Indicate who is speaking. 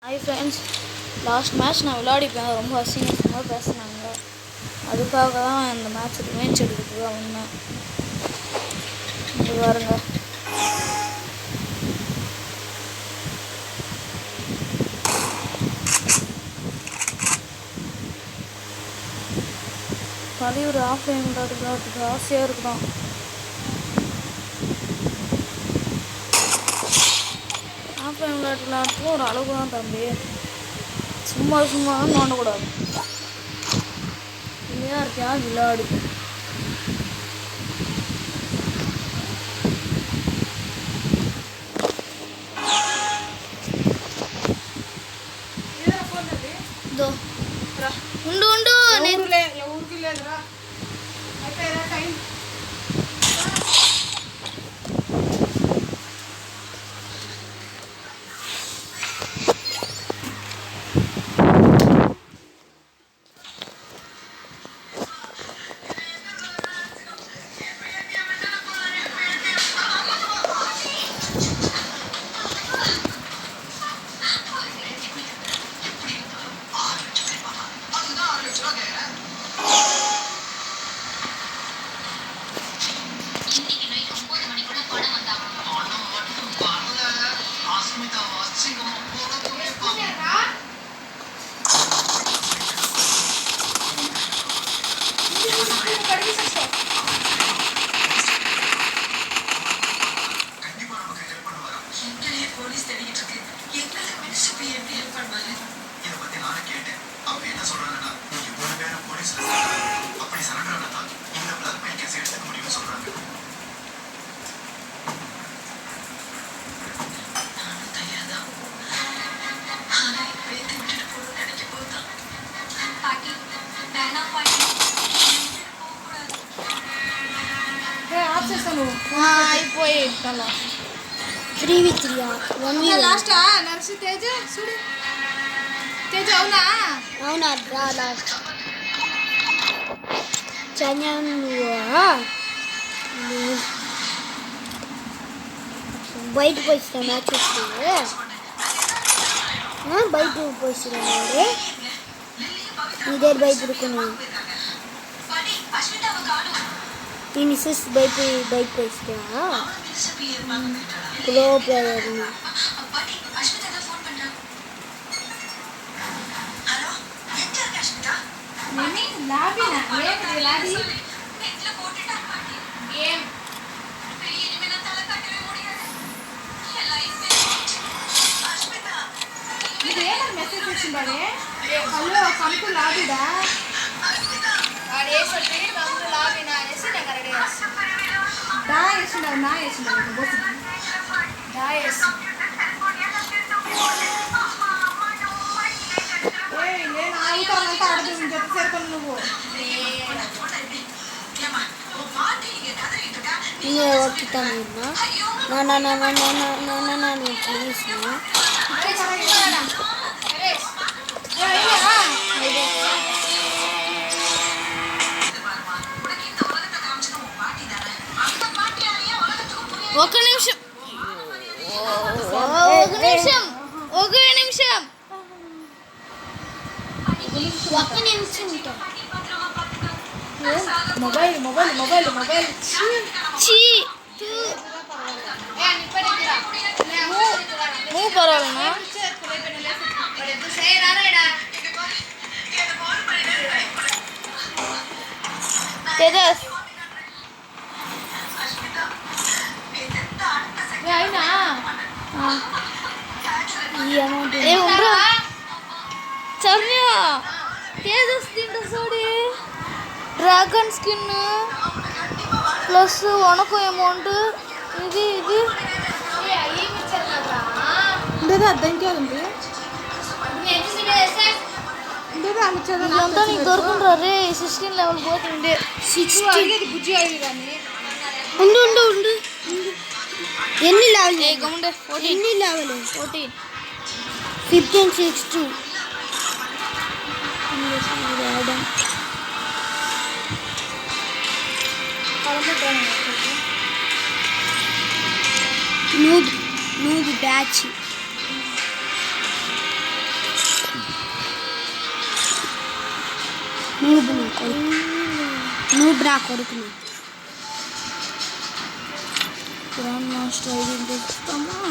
Speaker 1: Hi friends, last match நான் விளையாடிப்பேன். ரொம்ப அசிங்கமாக பேசினாங்க. அதுக்காக தான் இந்த மேட்ச் ரிவெஞ்ச் எடுக்கிறதுக்கு வந்தேன். இது பாருங்க, பழைய ஒரு ஆஃப்லைன் விளையாடுறதுக்கு ஆசையாக இருக்குதான். ஆஃப்லைன் விளையாட்டுக்கு ஒரு அளவு தான் தம்பி. சும்மா தான் நோண்டக்கூடாது. இல்லையா இருக்கியா விளையாடு. ఉండు అయిపోయి 3v3
Speaker 2: లాస్టా నర్సు తేజ చూడు తేజ అవునా
Speaker 1: రా లాస్ట్ బయటకు వచ్చిన మ్యాచ్ వస్తుంది. బయటకు పోయిస్తున్నాడు. ఇదే భయపడుకున్నాను. ఫినిషెస్ బయట పోయిస్తా గ్లో ప్లేయర్
Speaker 2: మెసేజ్ వచ్చిండే. హలో కంపు లాబిడా నువ్వు
Speaker 1: ఒక నిమిషం
Speaker 2: మొబైల్
Speaker 1: పర్వాలేనా తేజస్ చర్య తేజస్ తింటా చూడి డ్రాగన్ స్కిన్ ప్లస్ వనకు అమౌంట్ ఇది
Speaker 2: అర్థం కాదండి.
Speaker 1: ఇదంతా నీకు దొరుకుంటారా రే? 16 లెవెల్ పోతుండే.
Speaker 2: 16 బుజ్జి అయ్యి కానీ
Speaker 1: ఉండు ఎన్ని లెవెల్?
Speaker 2: గమ్ముండే 14.
Speaker 1: ఎన్ని లెవెల్? 14 15 16 noob batch.
Speaker 3: నువ్వు రా కొడుకుని
Speaker 1: గ్రాండ్ మాస్టర్ ఐడి తెస్తామా